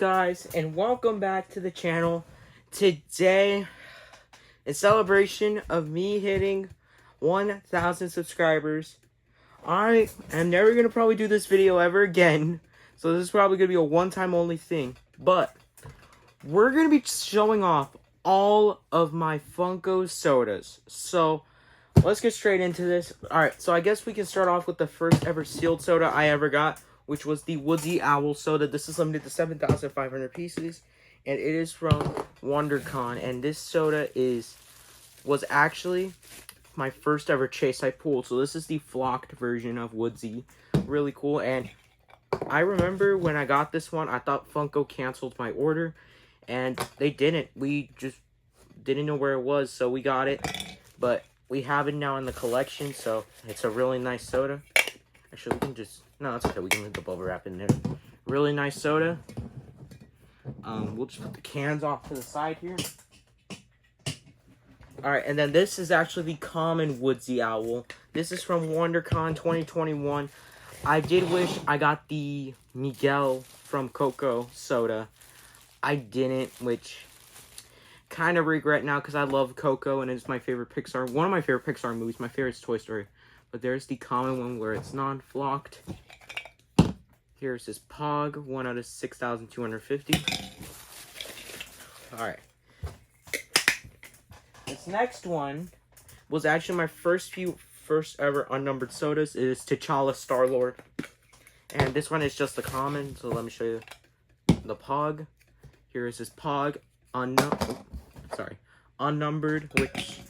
guys, and welcome back to the channel. Today, in celebration of me hitting 1,000 subscribers, I am never going to probably do this video ever again, so this is probably going to be a one-time only thing, but we're going to be showing off all of my Funko sodas. So let's get straight into this. Alright, so I guess we can start off with the first ever sealed soda I ever got, which was the Woodsy Owl soda. This is limited to 7,500 pieces, and it is from WonderCon. And this soda was actually my first ever chase I pulled. So this is the flocked version of Woodsy. Really cool. And I remember when I got this one, I thought Funko canceled my order, and they didn't. We just didn't know where it was, so we got it. But we have it now in the collection, so it's a really nice soda. Actually, we can just... No, that's okay. We can leave the bubble wrap in there. Really nice soda. We'll just put the cans off to the side here. Alright, and then this is actually the common Woodsy Owl. This is from WonderCon 2021. I did wish I got the Miguel from Coco soda. I didn't, which kind of regret now because I love Coco and it's my favorite Pixar. One of my favorite Pixar movies. My favorite is Toy Story. But there's the common one where it's non-flocked. Here's this Pog, 1 out of 6,250. Alright. This next one was actually my first ever unnumbered sodas. It is T'Challa Star-Lord. And this one is just the common, so let me show you the Pog. Here is this Pog, unnumbered, which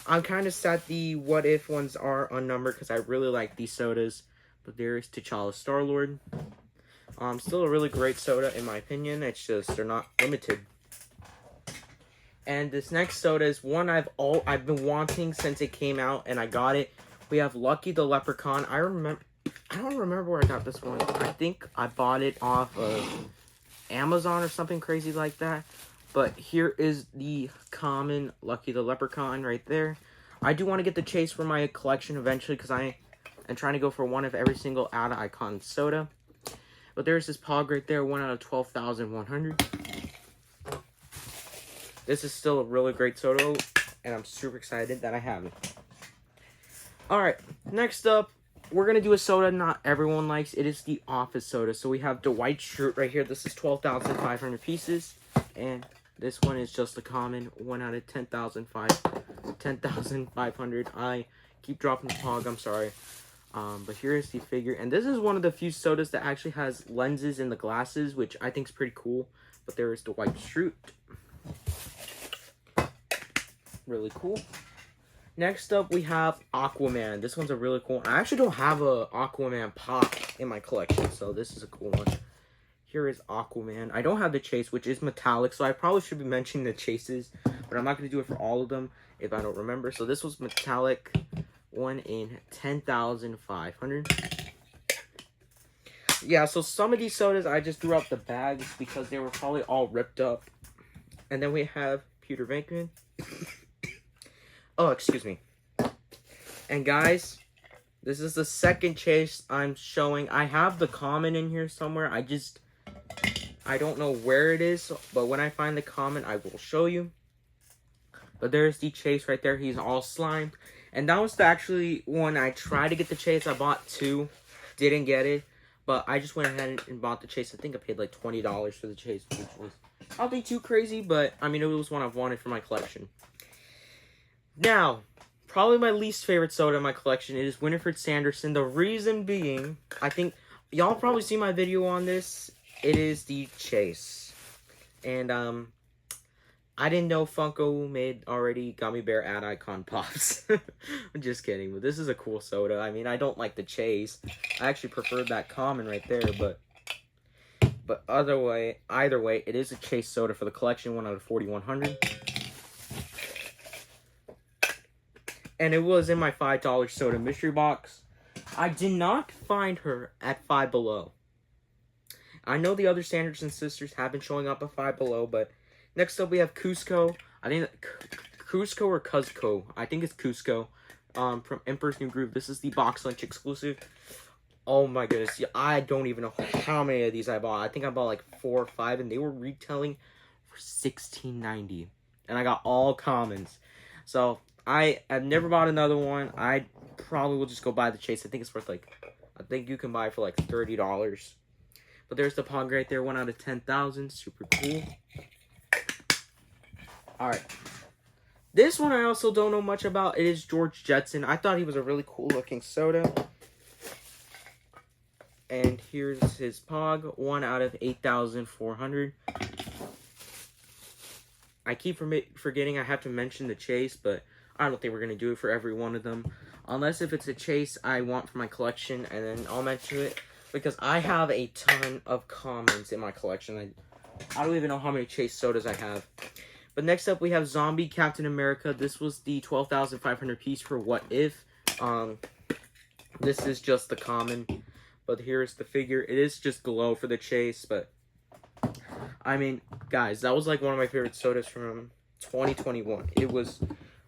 I'm kind of sad the what if ones are unnumbered because I really like these sodas. But there is T'Challa Star-Lord. Still a really great soda in my opinion. It's just they're not limited. And this next soda is one I've been wanting since it came out, and I got it. We have Lucky the Leprechaun. I don't remember where I got this one. I think I bought it off of Amazon or something crazy like that. But here is the common Lucky the Leprechaun right there. I do want to get the chase for my collection eventually because I am trying to go for one of every single Ada Icon soda. But there's this Pog right there, 1 out of 12,100. This is still a really great soda, and I'm super excited that I have it. Alright, next up, we're going to do a soda not everyone likes. It is the Office soda. So we have the White Shirt right here. This is 12,500 pieces. And this one is just a common 1 out of 10,500. I keep dropping the Pog, I'm sorry. But here is the figure. And this is one of the few sodas that actually has lenses in the glasses, which I think is pretty cool. But there is the White Shirt. Really cool. Next up, we have Aquaman. This one's a really cool one. I actually don't have a Aquaman pop in my collection, so this is a cool one. Here is Aquaman. I don't have the chase, which is metallic, so I probably should be mentioning the chases, but I'm not going to do it for all of them if I don't remember. So this was metallic, 1 in 10,500. Yeah, so some of these sodas I just threw out the bags because they were probably all ripped up. And then we have Peter Venkman. Oh, excuse me. And guys, this is the second chase I'm showing. I have the common in here somewhere. I don't know where it is, but when I find the common, I will show you. But there's the chase right there. He's all slimed. And that was actually one I tried to get the chase. I bought 2. Didn't get it. But I just went ahead and bought the chase. I think I paid like $20 for the chase, which was nothing too crazy. But, I mean, it was one I've wanted for my collection. Now, probably my least favorite soda in my collection is Winifred Sanderson. The reason being, I think y'all probably see my video on this. It is the chase. And, I didn't know Funko made already Gummy Bear Ad Icon Pops. I'm just kidding, but this is a cool soda. I mean, I don't like the chase. I actually prefer that common right there, but either way, it is a chase soda for the collection, 1 out of 4,100. And it was in my $5 soda mystery box. I did not find her at Five Below. I know the other Sanderson sisters have been showing up at Five Below, but next up we have Cusco. I think Cusco or Cuzco. I think it's Cusco. From Emperor's New Groove. This is the box lunch exclusive. Oh my goodness. Yeah, I don't even know how many of these I bought. I think I bought like 4 or 5, and they were retailing for $16.90. And I got all commons. So I've never bought another one. I probably will just go buy the chase. I think it's worth like, I think you can buy it for like $30. But there's the Pog right there, 1 out of 10,000. Super cool. Alright. This one I also don't know much about. It is George Jetson. I thought he was a really cool looking soda. And here's his Pog, 1 out of 8,400. I keep forgetting I have to mention the chase, but I don't think we're going to do it for every one of them. Unless if it's a chase I want for my collection, and then I'll mention it. Because I have a ton of commons in my collection. I don't even know how many chase sodas I have. But next up we have Zombie Captain America. This was the 12,500 piece for What If. This is just the common. But here's the figure. It is just glow for the chase, but I mean, guys, that was like one of my favorite sodas from 2021. It was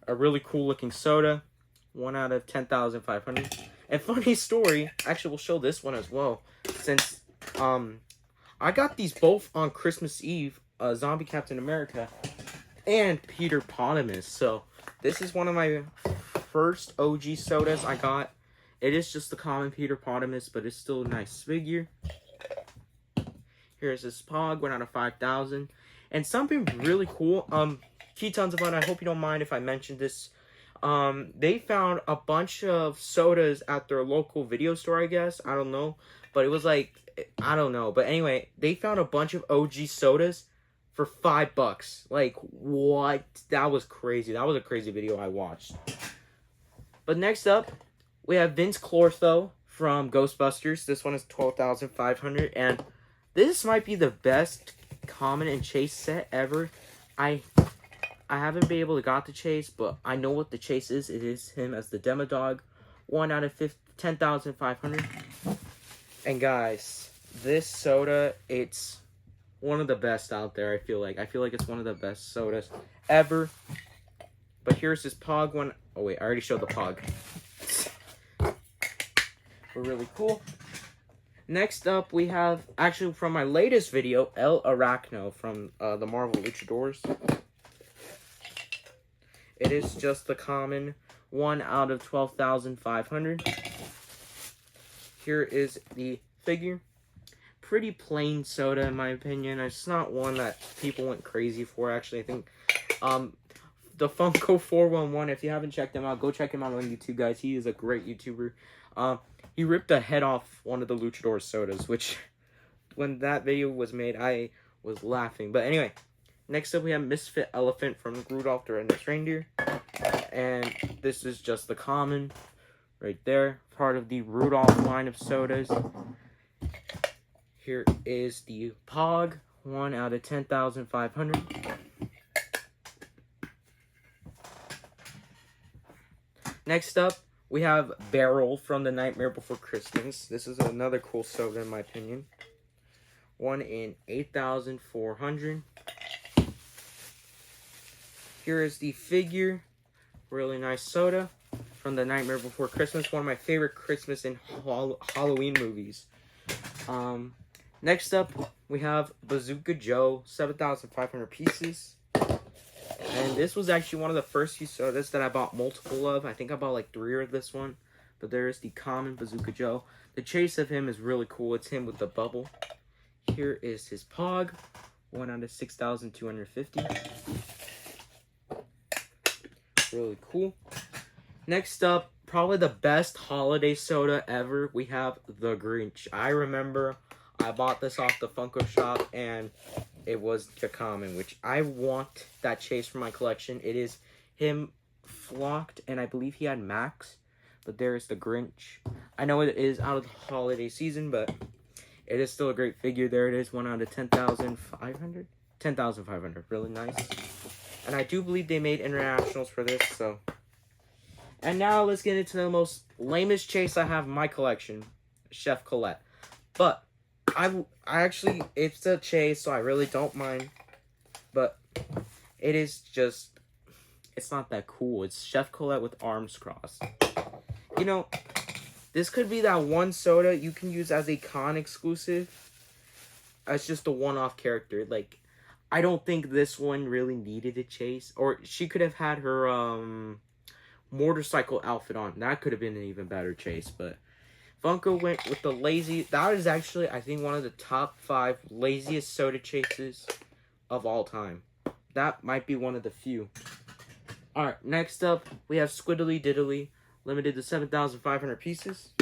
a really cool looking soda. 1 out of 10,500. And funny story, actually we'll show this one as well. Since I got these both on Christmas Eve, Zombie Captain America and Peter Potamus. So this is one of my first OG sodas I got. It is just the common Peter Potamus, but it's still a nice figure. Here's this Pog, 1 out of 5,000. And something really cool, key tons of fun. I hope you don't mind if I mentioned this. They found a bunch of sodas at their local video store, I guess. I don't know. But it was like, I don't know. But anyway, they found a bunch of OG sodas for $5. Like, what? That was crazy. That was a crazy video I watched. But next up, we have Vince Clortho from Ghostbusters. This one is 12,500, and this might be the best common and chase set ever. I haven't been able to got the chase, but I know what the chase is. It is him as the demo dog. 1 out of 10,500. And guys, this soda, it's one of the best out there, I feel like. I feel like it's one of the best sodas ever. But here's his Pog one. Oh wait, I already showed the Pog. We're really cool. Next up, we have, actually from my latest video, El Arachno from the Marvel Luchadors. It is just the common, 1 out of 12,500. Here is the figure. Pretty plain soda, in my opinion. It's not one that people went crazy for, actually. I think the Funko 411, if you haven't checked him out, go check him out on YouTube, guys. He is a great YouTuber. He ripped the head off one of the Luchador sodas, which, when that video was made, I was laughing. But anyway, next up we have Misfit Elephant from Rudolph the Red-Nosed Reindeer. And this is just the common, right there. Part of the Rudolph line of sodas. Here is the Pog, 1 out of 10,500. Next up, we have Barrel from The Nightmare Before Christmas. This is another cool soda in my opinion. 1 in 8,400. Here is the figure. Really nice soda from The Nightmare Before Christmas. One of my favorite Christmas and Halloween movies. Next up, we have Bazooka Joe, 7,500 pieces. And this was actually one of the first few sodas that I bought multiple of. I think I bought like 3 of this one. But there is the common Bazooka Joe. The chase of him is really cool. It's him with the bubble. Here is his Pog. 1 out of 6,250. Really cool. Next up, probably the best holiday soda ever. We have the Grinch. I remember I bought this off the Funko shop and it was the common, which I want that chase for my collection. It is him flocked, and I believe he had Max. But there is the Grinch. I know it is out of the holiday season, but it is still a great figure. There it is, 1 out of 10,500. 10,500, really nice. And I do believe they made internationals for this, so. And now let's get into the most lamest chase I have in my collection, Chef Colette. But I actually, it's a chase, so I really don't mind. But it is just, it's not that cool. It's Chef Colette with arms crossed. You know, This could be that one soda you can use as a con exclusive. As just a one-off character. Like, I don't think this one really needed a chase. Or she could have had her motorcycle outfit on. That could have been an even better chase. But Funko went with the lazy. That is actually, I think, one of the top 5 laziest soda chases of all time. That might be one of the few. Alright, next up, we have Squiddly Diddly. Limited to 7,500 pieces.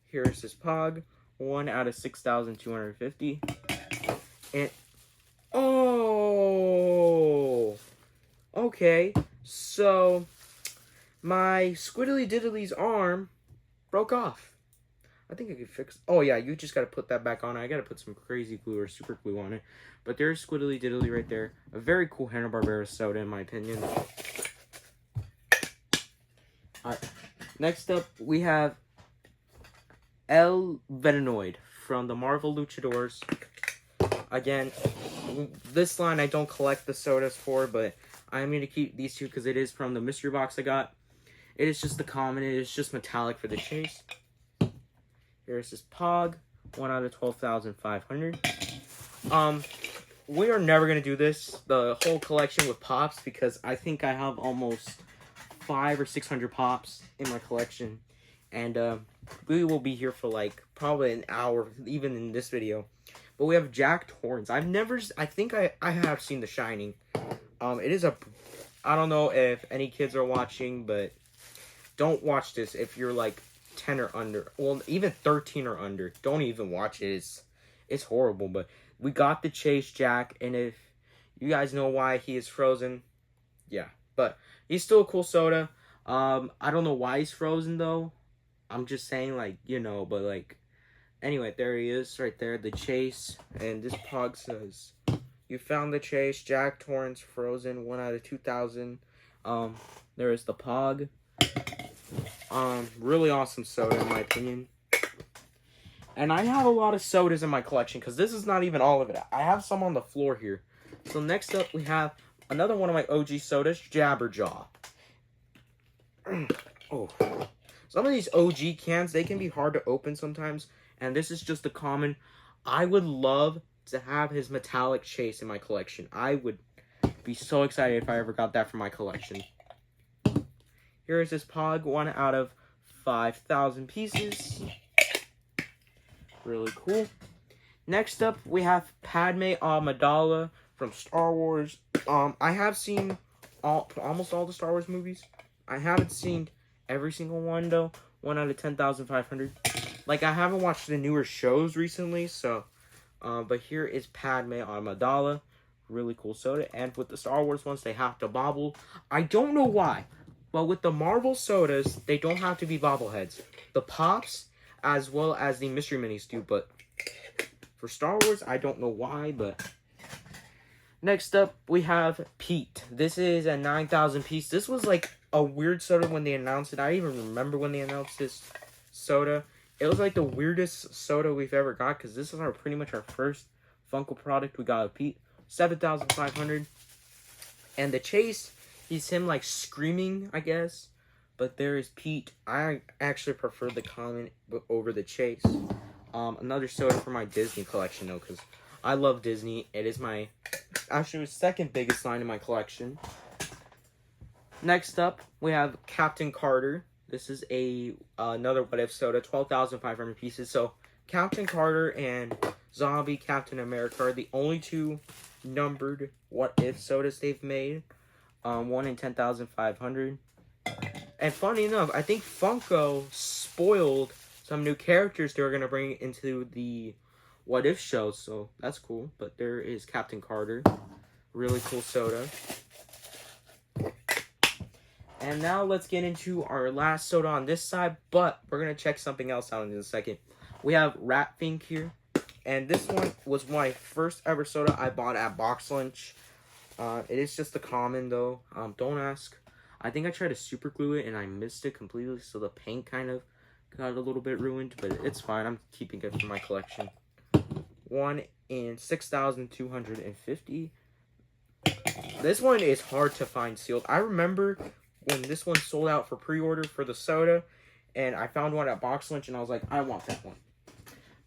Here's his Pog. 1 out of 6,250. And oh, okay. So my Squiddly Diddly's arm broke off. I think I could fix. Oh yeah, you just gotta put that back on. I gotta put some crazy glue or super glue on it. But there's Squiddly Diddly right there. A very cool Hanna-Barbera soda, in my opinion. Alright, next up we have El Venenoid from the Marvel Luchadors. Again, this line I don't collect the sodas for, but I'm going to keep these two because it is from the mystery box I got. It is just the common, it is just metallic for the chase. Here's this Pog, 1 out of 12,500. We are never going to do this, the whole collection with Pops, because I think I have almost 500 or 600 Pops in my collection. And we will be here for like probably an hour, even in this video. But we have Jack Torrance. I think I have seen The Shining. It is I don't know if any kids are watching, but don't watch this if you're like 10 or under. Well, even 13 or under. Don't even watch it. It's horrible. But we got the Chase Jack, and if you guys know why he is frozen, yeah. But he's still a cool soda. I don't know why he's frozen though. I'm just saying, like, you know, but like, anyway, there he is, right there, the Chase, and this Pog says, you found the Chase, Jack Torrance, frozen, 1 out of 2,000. There is the Pog. Really awesome soda, in my opinion. And I have a lot of sodas in my collection, because this is not even all of it. I have some on the floor here. So next up, we have another one of my OG sodas, Jabberjaw. Oh. Some of these OG cans, they can be hard to open sometimes. And this is just a common. I would love to have his metallic chase in my collection. I would be so excited if I ever got that for my collection. Here is this Pog, 1 out of 5,000 pieces. Really cool. Next up, we have Padme Amidala from Star Wars. I have seen almost all the Star Wars movies. I haven't seen every single one though. 1 out of 10,500. Like, I haven't watched the newer shows recently, so but here is Padme Amidala. Really cool soda. And with the Star Wars ones, they have to bobble. I don't know why, but with the Marvel sodas, they don't have to be bobbleheads. The Pops, as well as the Mystery Minis do, but for Star Wars, I don't know why, but next up, we have Pete. This is a 9,000 piece. This was like a weird soda when they announced it. I even remember when they announced this soda. It was like the weirdest soda we've ever got, because this is pretty much our first Funko product we got of Pete. 7,500. And the chase, he's him like screaming, I guess. But there is Pete. I actually prefer the common over the chase. Another soda for my Disney collection though, because I love Disney. It is my actually second biggest line in my collection. Next up, we have Captain Carter. This is another What If soda, 12,500 pieces. So Captain Carter and Zombie Captain America are the only two numbered What If sodas they've made. 1 in 10,500. And funny enough, I think Funko spoiled some new characters they were going to bring into the What If show, so that's cool. But there is Captain Carter. Really cool soda. And now let's get into our last soda on this side, but we're going to check something else out in a second. We have Rat Fink here. And this one was my first ever soda I bought at Box Lunch. It is just a common though. Don't ask. I think I tried to super glue it and I missed it completely, so the paint kind of got a little bit ruined, but it's fine. I'm keeping it for my collection. 1 in 6,250. This one is hard to find sealed. I remember when this one sold out for pre-order for the soda, and I found one at Box Lunch, and I was like, I want that one.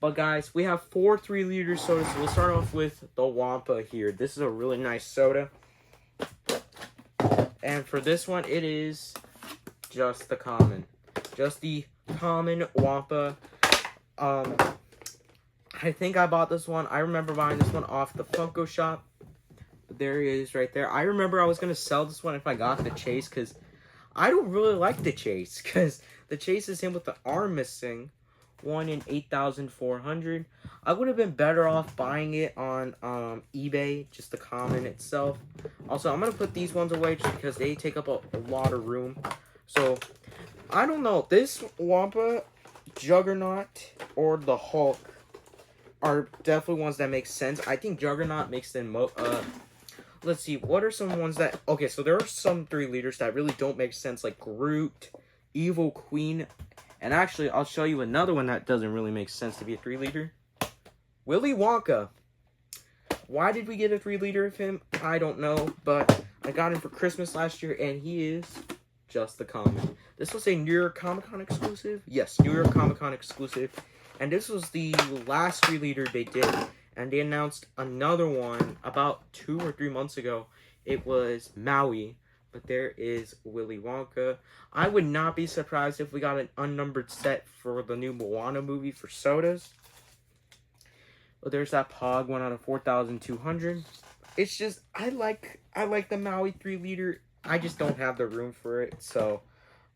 But guys, we have 4 3-liter sodas. So we'll start off with the Wampa here. This is a really nice soda. And for this one, it is just the common. Just the common Wampa. I think I bought this one. I remember buying this one off the Funko shop. There it is right there. I remember I was going to sell this one if I got the chase, because I don't really like the chase, because the chase is him with the arm missing. 1 in 8,400. I would have been better off buying it on eBay, just the common itself. Also, I'm going to put these ones away just because they take up a lot of room. So, I don't know. This Wampa, Juggernaut, or the Hulk are definitely ones that make sense. I think Juggernaut makes them let's see, what are some ones that... Okay, so there are some 3-liters that really don't make sense, like Groot, Evil Queen... And actually, I'll show you another one that doesn't really make sense to be a 3-liter. Willy Wonka. Why did we get a 3-liter of him? I don't know, but I got him for Christmas last year, and he is just the common. This was a New York Comic Con exclusive. Yes, New York Comic Con exclusive. And this was the last 3-liter they did. And they announced another one about 2 or 3 months ago. It was Maui. But there is Willy Wonka. I would not be surprised if we got an unnumbered set for the new Moana movie for sodas. But there's that Pog, 1 out of 4,200. It's just, I like the Maui 3-liter. I just don't have the room for it, so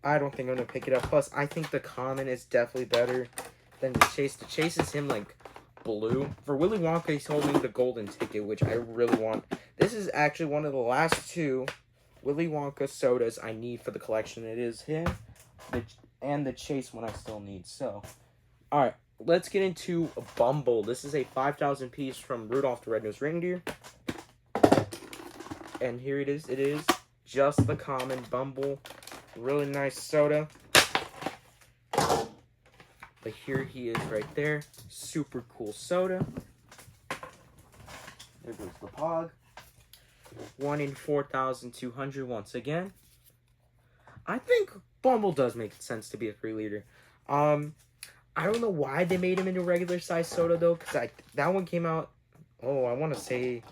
I don't think I'm going to pick it up. Plus, I think the common is definitely better than the chase. The chase is him, like, blue. For Willy Wonka, he's holding the golden ticket, which I really want. This is actually one of the last 2 Willy Wonka sodas I need for the collection. It is him and the chase one I still need. So, alright, let's get into Bumble. This is a 5,000 piece from Rudolph the Red-Nosed Reindeer. And here it is. It is just the common Bumble. Really nice soda. But here he is right there. Super cool soda. There goes the Pog. 1 in 4,200 once again. I think Bumble does make sense to be a 3-liter. I don't know why they made him into regular size soda though, because that one came out, I want to say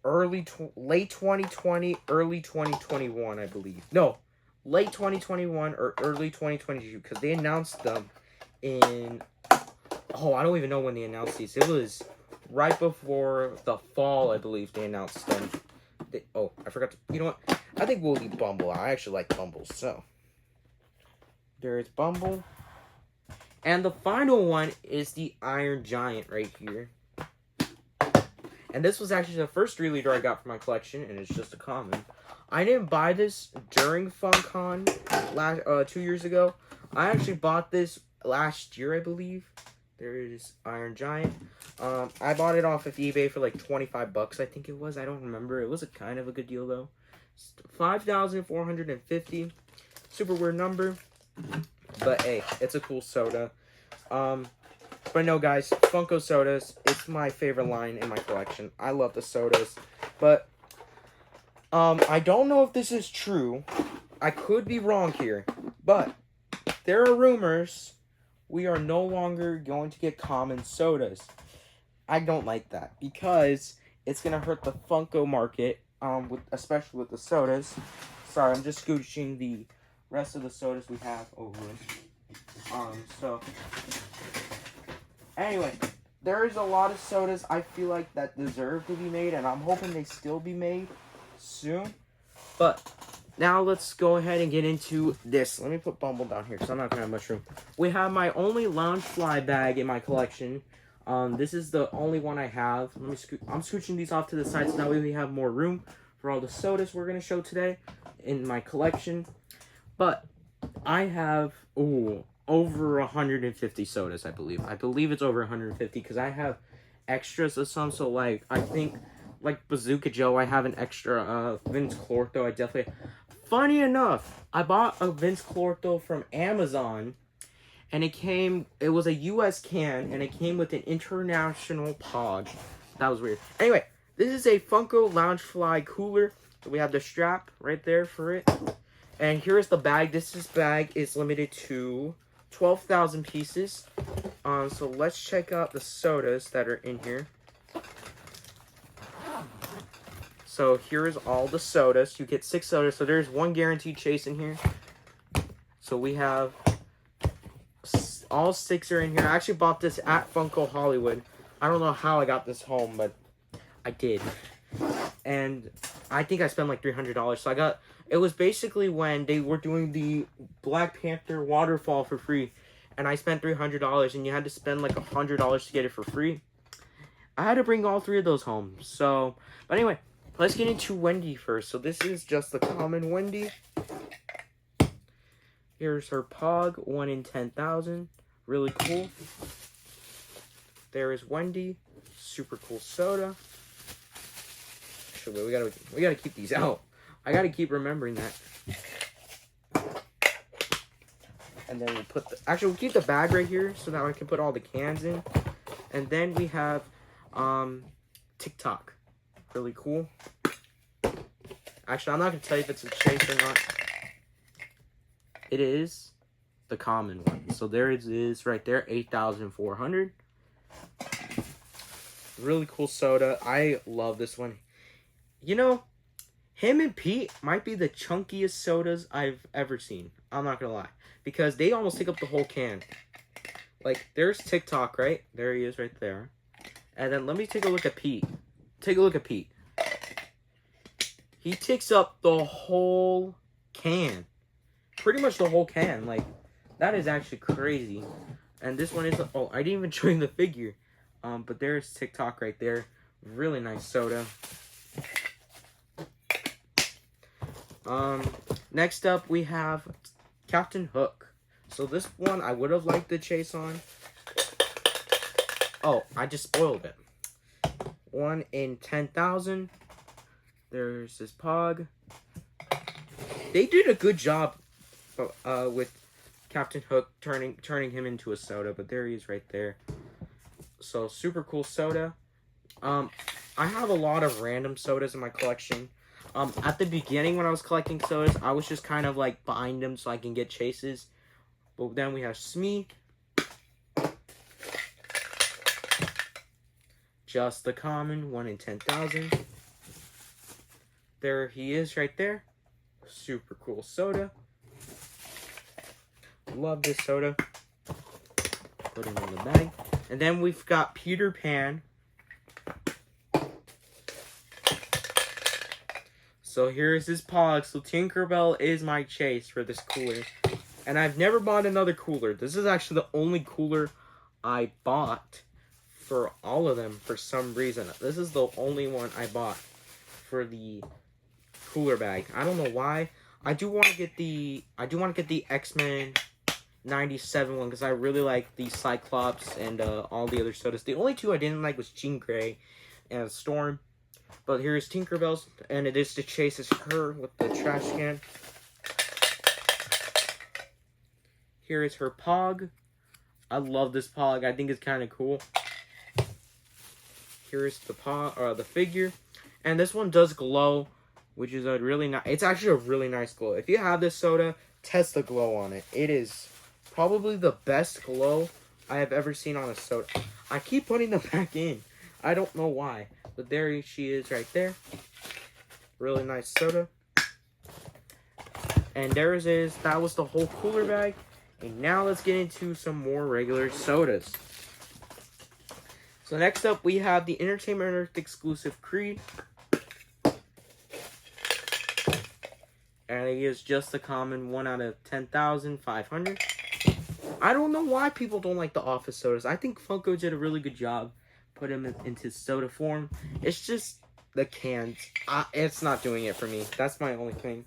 late 2020, early 2021, I believe. No, late 2021 or early 2022, because they announced them in, I don't even know when they announced these. It was right before the fall, I believe, they announced them. I forgot to... You know what? I think we'll leave Bumble. I actually like Bumble, so... There's Bumble. And the final one is the Iron Giant right here. And this was actually the first 3-liter I got for my collection, and it's just a common. I didn't buy this during FunCon 2 years ago. I actually bought this last year, I believe. There is Iron Giant. I bought it off of eBay for like 25 bucks, I think it was. I don't remember. It was a kind of a good deal though. 5,450. Super weird number. But hey, it's a cool soda. But no guys, Funko sodas, it's my favorite line in my collection. I love the sodas. But I don't know if this is true. I could be wrong here. But there are rumors we are no longer going to get common sodas. I don't like that because it's going to hurt the Funko market, especially with the sodas. Sorry, I'm just scooching the rest of the sodas we have over. Anyway, there is a lot of sodas I feel like that deserve to be made, and I'm hoping they still be made soon. But now let's go ahead and get into this. Let me put Bumble down here because I'm not going to have much room. We have my only Loungefly bag in my collection. This is the only one I have. I'm scooching these off to the side so that way we have more room for all the sodas we're going to show today in my collection. But I have, over 150 sodas, I believe. I believe it's over 150 because I have extras of some. So, like, I think, like Bazooka Joe, I have an extra Vince Clortho. I definitely... Funny enough, I bought a Vince Clortho from Amazon, and it was a US can, and it came with an international Pog. That was weird. Anyway, this is a Funko Loungefly cooler. We have the strap right there for it. And here's the bag. This bag is limited to 12,000 pieces. So let's check out the sodas that are in here. So here's all the sodas. You get 6 sodas. So there's 1 guaranteed chase in here. So we have all 6 are in here. I actually bought this at Funko Hollywood. I don't know how I got this home, but I did. And I think I spent like $300. So I got, it was basically when they were doing the Black Panther waterfall for free. And I spent $300 and you had to spend like $100 to get it for free. I had to bring all 3 of those home. So, but anyway, let's get into Wendy first. So this is just the common Wendy. Here's her Pog, 1 in 10,000. Really cool. There is Wendy. Super cool soda. Actually, we gotta keep these out. I gotta keep remembering that. And then we'll put we'll keep the bag right here so that I can put all the cans in. And then we have TikTok. Really cool. Actually, I'm not gonna tell you if it's a chase or not. It is the common one. So there it is right there, 8,400. Really cool soda. I love this one. You know, him and Pete might be the chunkiest sodas I've ever seen. I'm not gonna lie. Because they almost take up the whole can. Like, there's TikTok, right? There he is right there. And then let me take a look at Pete. Take a look at Pete. He takes up the whole can. Pretty much the whole can. Like, that is actually crazy. And this one is, oh, I didn't even show you the figure. But there's TikTok right there. Really nice soda. Next up we have Captain Hook. So this one I would have liked the chase on. Oh, I just spoiled it. 1 in 10,000. There's this Pog. They did a good job with Captain Hook turning him into a soda, but there he is right there. So super cool soda. I have a lot of random sodas in my collection. At the beginning when I was collecting sodas, I was just kind of like buying them so I can get chases. But then we have Smee. Just the common, 1 in 10,000. There he is right there. Super cool soda. Love this soda. Put him in the bag. And then we've got Peter Pan. So here's his Pog. So Tinkerbell is my chase for this cooler. And I've never bought another cooler. This is actually the only cooler I bought for all of them for some reason. This is the only one I bought for the cooler bag. I don't know why. I do want to get the X-Men 97 one because I really like the Cyclops and all the other sodas. The only 2 I didn't like was Jean Grey and Storm. But here's Tinkerbell's, and it is to chase as her with the trash can. Here is her Pog. I love this Pog. I think it's kind of cool. Here's the Pog, or the figure, and this one does glow, which is a really nice. It's actually a really nice glow. If you have this soda, test the glow on it. It is probably the best glow I have ever seen on a soda. I keep putting them back in. I don't know why. But there she is right there. Really nice soda. And there it is. That was the whole cooler bag. And now let's get into some more regular sodas. So next up we have the Entertainment Earth exclusive Creed. And it is just the common 1 out of 10,500. I don't know why people don't like the Office sodas. I think Funko did a really good job. Put them into soda form. It's just the cans. It's not doing it for me. That's my only thing.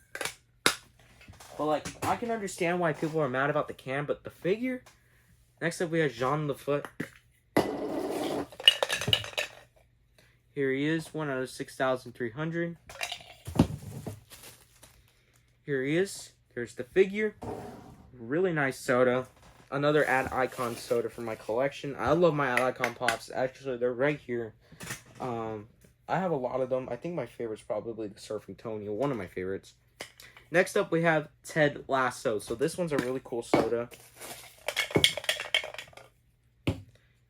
But like, I can understand why people are mad about the can, but the figure. Next up, we have Jean Lafitte. Here he is, 1 out of 6,300. Here he is. There's the figure. Really nice soda. Another Ad Icon soda from my collection. I love my Ad Icon Pops. Actually, they're right here. I have a lot of them. I think my favorite's probably the Surfing Tony, one of my favorites. Next up, we have Ted Lasso. So this one's a really cool soda.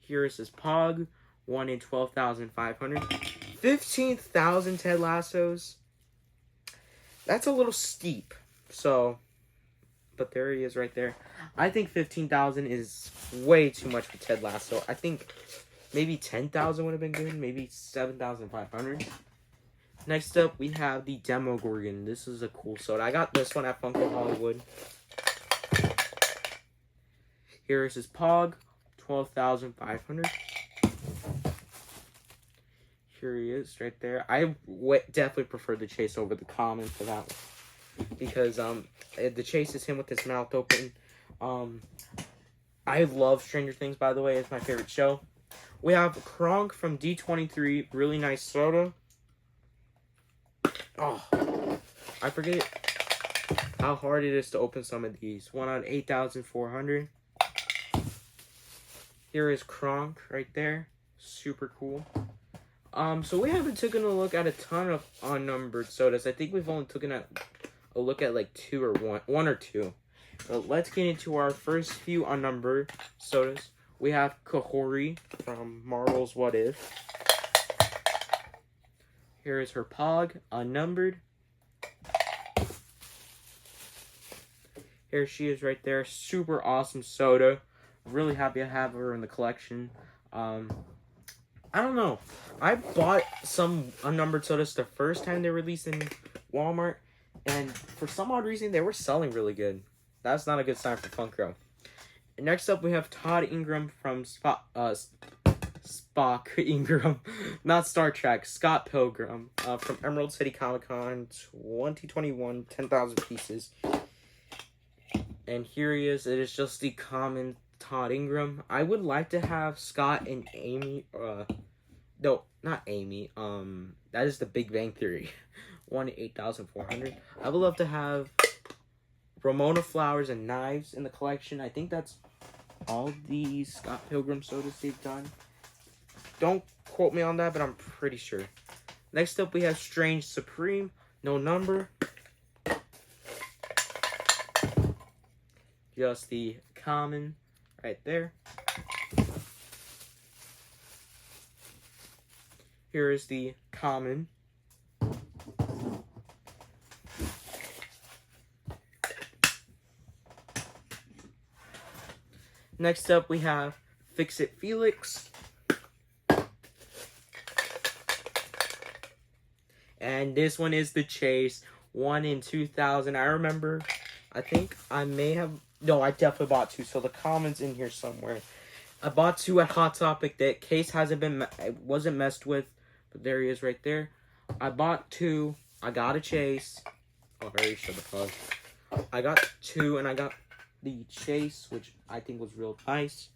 Here is his Pog, 1 in 12,500. 15,000 Ted Lassos. That's a little steep. So, but there he is right there. I think 15,000 is way too much for Ted Lasso. I think maybe 10,000 would have been good. Maybe 7,500. Next up, we have the Demogorgon. This is a cool soda. I got this one at Funko Hollywood. Here is his Pog, 12,500. Here he is, right there. I definitely prefer the Chase over the Common for that one, because the Chase is him with his mouth open. I love Stranger Things, by the way. It's my favorite show. We have Kronk from D23. Really nice soda. Oh, I forget how hard it is to open some of these. 1 out of 8,400. Here is Kronk right there. Super cool. So we haven't taken a look at a ton of unnumbered sodas. I think we've only taken a look at like one or two. But let's get into our first few unnumbered sodas. We have Kahori from Marvel's What If. Here is her Pog, unnumbered. Here she is right there. Super awesome soda. Really happy to have her in the collection. I don't know. I bought some unnumbered sodas the first time they released in Walmart. And for some odd reason, they were selling really good. That's not a good sign for Funko. Next up, we have Todd Ingram from Spock Ingram, not Star Trek, Scott Pilgrim, from Emerald City Comic Con 2021, 10,000 pieces. And here he is. It is just the common Todd Ingram. I would like to have Scott and Amy, no, not Amy, that is the Big Bang Theory, 1 in 8,400. I would love to have Ramona Flowers and Knives in the collection. I think that's all the Scott Pilgrim sodas they've done. Don't quote me on that, but I'm pretty sure. Next up, we have Strange Supreme. No number. Just the common right there. Here is the common. Next up, we have Fix It Felix. And this one is the Chase. 1 in 2,000. I remember, I think I may have, no, I definitely bought 2. So the common's in here somewhere. I bought 2 at Hot Topic. That case wasn't messed with. But there he is right there. I bought 2. I got a Chase. Oh, I already showed the plug. I got 2 and I got the Chase, which I think was real nice.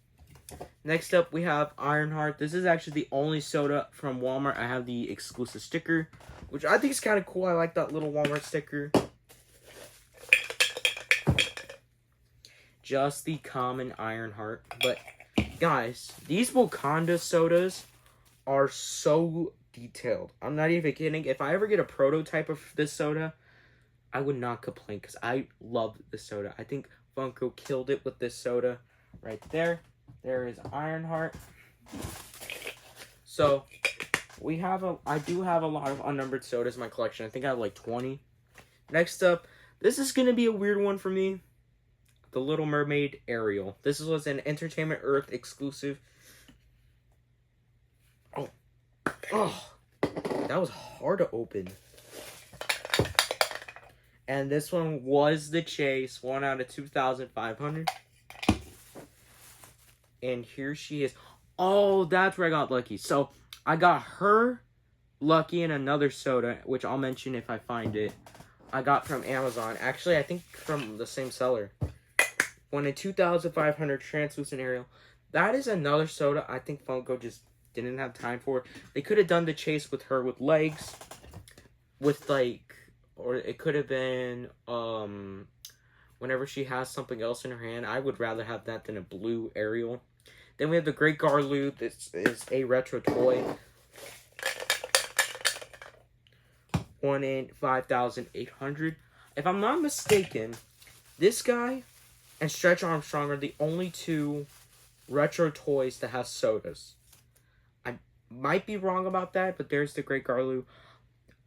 Next up, we have Ironheart. This is actually the only soda from Walmart. I have the exclusive sticker, which I think is kind of cool. I like that little Walmart sticker. Just the common Ironheart. But, guys, these Wakanda sodas are so detailed. I'm not even kidding. If I ever get a prototype of this soda, I would not complain because I love this soda. I think Funko killed it with this soda right there. There is Ironheart. So, I do have a lot of unnumbered sodas in my collection. I think I have like 20. Next up, this is going to be a weird one for me. The Little Mermaid Ariel. This was an Entertainment Earth exclusive. Oh, that was hard to open. And this one was the Chase. 1 out of 2,500. And here she is. Oh, that's where I got lucky. So, I got her lucky in another soda, which I'll mention if I find it. I got from Amazon. Actually, I think from the same seller. 1 in 2,500 translucent Ariel. That is another soda I think Funko just didn't have time for. They could have done the Chase with her with legs. With like, or it could have been whenever she has something else in her hand. I would rather have that than a blue Ariel. Then we have the Great Garloo. This is a retro toy. 1 in 5,800. If I'm not mistaken, this guy and Stretch Armstrong are the only two retro toys that have sodas. I might be wrong about that, but there's the Great Garloo.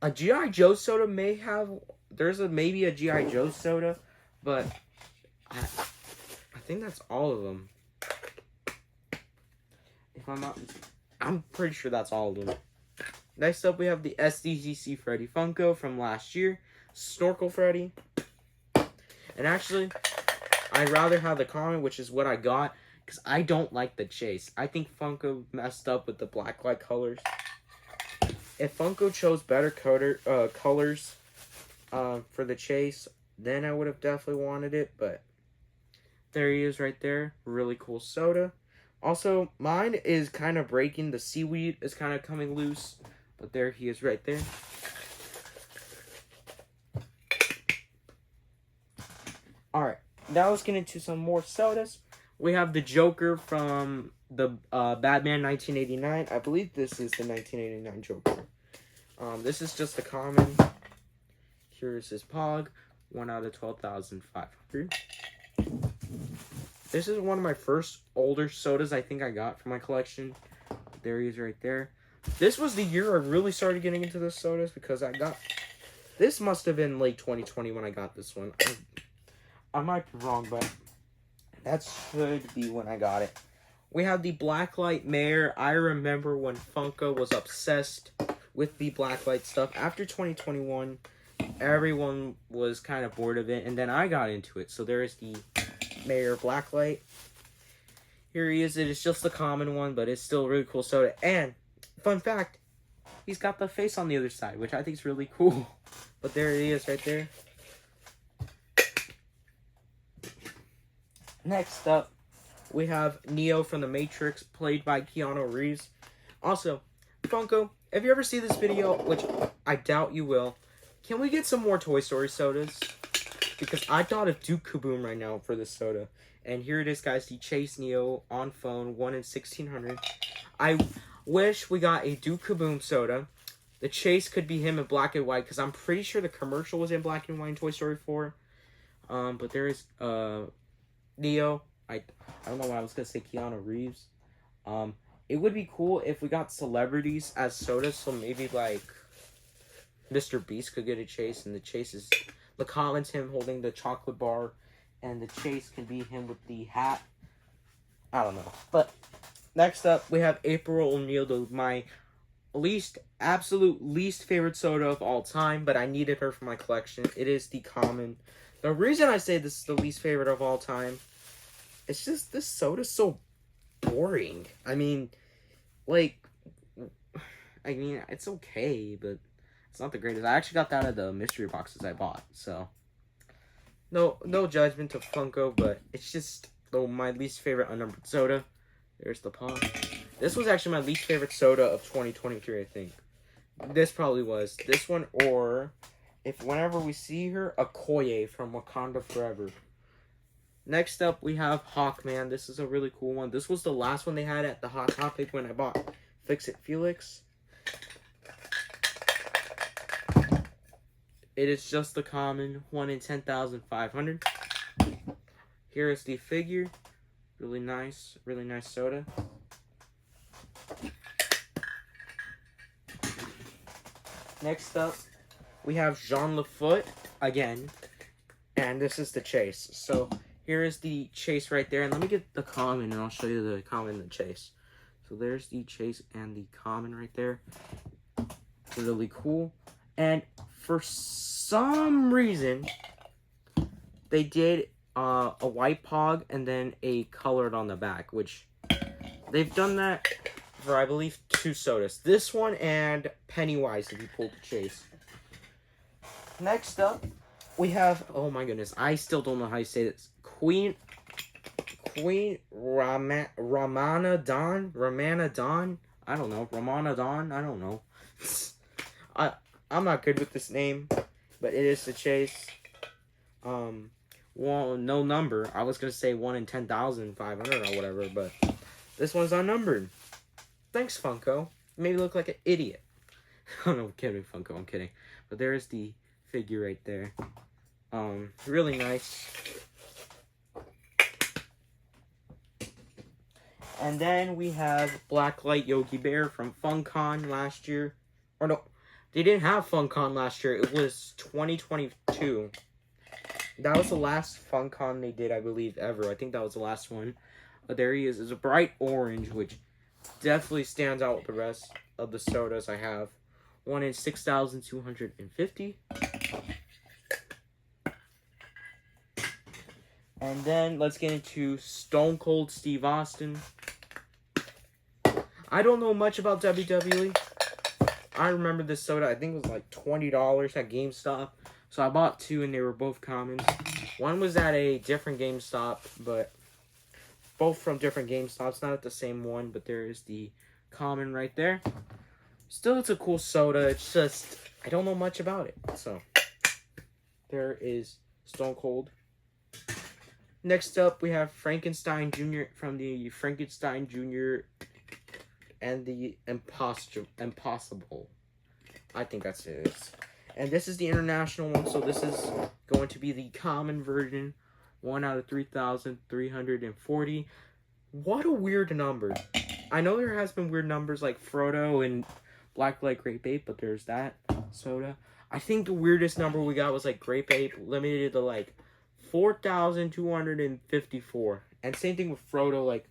A G.I. Joe soda may have... There's maybe a G.I. Joe soda, but I think that's all of them. If I'm not... I'm pretty sure that's all of them. Next up, we have the SDGC Freddy Funko from last year. Snorkel Freddy. And actually, I'd rather have the common, which is what I got, because I don't like the chase. I think Funko messed up with the blacklight colors. If Funko chose better colors for the chase, then I would have definitely wanted it, but there he is right there. Really cool soda. Also, mine is kind of breaking. The seaweed is kind of coming loose, but there he is right there. Alright, now let's get into some more sodas. We have the Joker from the Batman 1989. I believe this is the 1989 Joker. This is just a common. Here's his Pog. 1 out of 12,500. This is one of my first older sodas I think I got from my collection. There he is right there. This was the year I really started getting into the sodas because I got... This must have been late 2020 when I got this one. I might be wrong, but that should be when I got it. We have the Blacklight Mare. I remember when Funko was obsessed with the Blacklight stuff. After 2021, everyone was kind of bored of it, and then I got into it. So there is the Mayor Blacklight. Here he is. It is just the common one, but it's still a really cool soda. And, fun fact, he's got the face on the other side, which I think is really cool. But there he is right there. Next up, we have Neo from The Matrix, played by Keanu Reeves. Also, Funko, if you ever see this video, which I doubt you will, can we get some more Toy Story sodas? Because I thought of Duke Kaboom right now for this soda. And here it is, guys, the Chase Neo on phone, 1 in 1,600. I wish we got a Duke Kaboom soda. The Chase could be him in black and white, because I'm pretty sure the commercial was in black and white in Toy Story 4. But there is... Neo, I don't know why I was gonna say Keanu Reeves. It would be cool if we got celebrities as sodas, so maybe like Mr. Beast could get a Chase, and the Chase is the common's him holding the chocolate bar, and the Chase can be him with the hat. I don't know. But next up, we have April O'Neil, my absolute least favorite soda of all time, but I needed her for my collection. It is the common. The reason I say this is the least favorite of all time, it's just this soda's so boring. I mean, it's okay, but it's not the greatest. I actually got that at the mystery boxes I bought, so no judgment to Funko, but it's just my least favorite unnumbered soda. There's the pop. This was actually my least favorite soda of 2023, I think. This probably was. This one, or... whenever we see her, a Okoye from Wakanda Forever. Next up, we have Hawkman. This is a really cool one. This was the last one they had at the Hot Topic when I bought Fix It Felix. It is just the common, 1 in 10,500. Here is the figure. Really nice soda. Next up, we have Jean Lafoot again, and this is the Chase. So here is the Chase right there, and let me get the common, and I'll show you the common and the Chase. So there's the Chase and the common right there. Really cool. And for some reason, they did a white Pog and then a colored on the back, which they've done that for, I believe, 2 sodas. This one and Pennywise, if you pull the Chase. Next up, we have, oh my goodness, I still don't know how you say this. Queen Ramana Dawn? I don't know. Ramana Dawn? I don't know. I'm not good with this name, but it is the Chase. Well, no number. I was going to say 1 in 10,500 or whatever, but this one's unnumbered. Thanks, Funko. You made me look like an idiot. Oh, no, I'm kidding, Funko. I'm kidding. But But there's the figure right there. Really nice. And then we have Blacklight Yogi Bear from Funko last year. Or no, they didn't have Funko last year. It was 2022. That was the last Funko they did, I believe, ever. I think that was the last one. But there he is. It's a bright orange, which definitely stands out with the rest of the sodas I have. One in 6,250. And then let's get into Stone Cold Steve Austin. I don't know much about WWE. I remember this soda, I think it was like $20 at GameStop. So I bought two and they were both commons. One was at a different GameStop, but both from different GameStops. Not at the same one, but there is the common right there. Still, it's a cool soda. It's just, I don't know much about it. So, there is Stone Cold. Next up, we have Frankenstein Jr. from the Frankenstein Jr. and the Impossible. I think that's it. And this is the international one, so this is going to be the common version. 1 out of 3,340. What a weird number. I know there has been weird numbers like Frodo and Blacklight Grape Ape, but there's that soda. I think the weirdest number we got was like Grape Ape, limited to like 4,254. And same thing with Frodo, like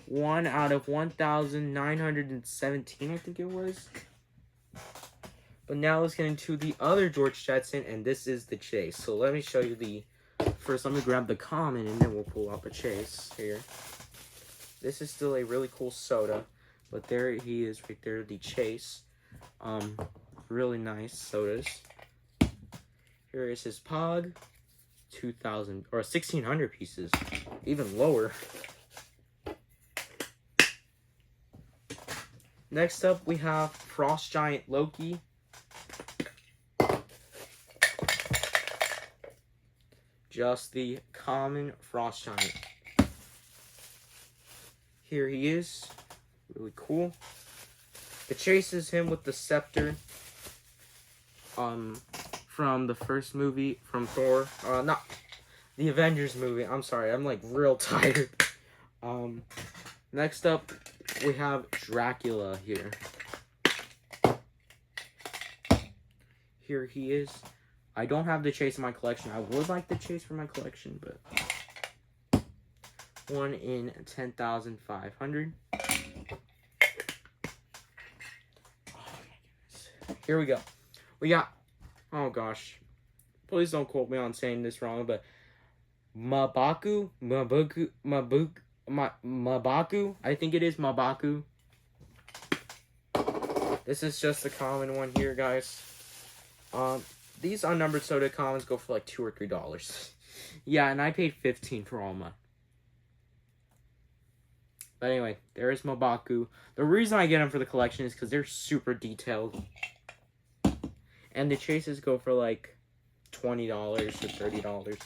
1 out of 1,917, I think it was. But now let's get into the other George Jetson, and this is the Chase. So let me show you the... First, let me grab the common, and then we'll pull out the Chase here. This is still a really cool soda, but there he is right there, the Chase. Really nice sodas. Here is his Pog. 2,000 or 1,600 pieces, even lower. Next up, we have Frost Giant Loki. Just the common Frost Giant. Here he is. Really cool. It chases him with the scepter. From the first movie, from Thor. Not the Avengers movie. I'm sorry, I'm like real tired. Next up, we have Dracula here. Here he is. I don't have the Chase in my collection. I would like the Chase for my collection, but 1 in 10,500. Here we go. We got, oh gosh, please don't quote me on saying this wrong, but Mabaku, I think it is Mabaku. This is just the common one here, guys. These unnumbered soda commons go for like $2 or $3. Yeah, and I paid $15 for all mine. But anyway, there is Mabaku. The reason I get them for the collection is because they're super detailed. And the Chases go for like $20 or $30.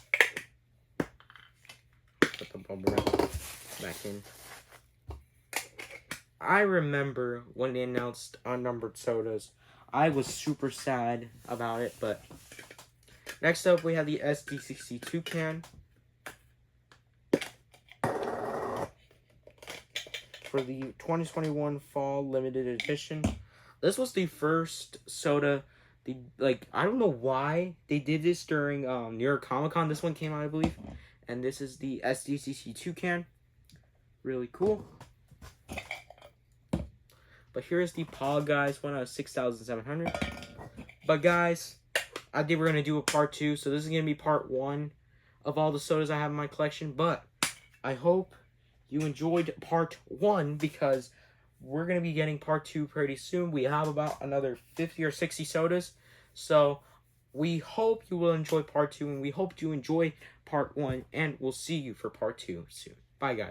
Put the bubble wrap back in. I remember when they announced unnumbered sodas, I was super sad about it, but next up we have the SDCC Toucan. For the 2021 Fall Limited Edition. This was the first soda, I don't know why they did this during New York Comic Con. This one came out, I believe. And this is the SDCC Toucan. Really cool. But here's the Pog, guys. 1 out of 6,700. But guys, I think we're going to do a part 2. So this is going to be part 1 of all the sodas I have in my collection. But I hope you enjoyed part 1 because we're going to be getting part 2 pretty soon. We have about another 50 or 60 sodas. So we hope you will enjoy part 2. And we hope you enjoy part 1. And we'll see you for part 2 soon. Bye, guys.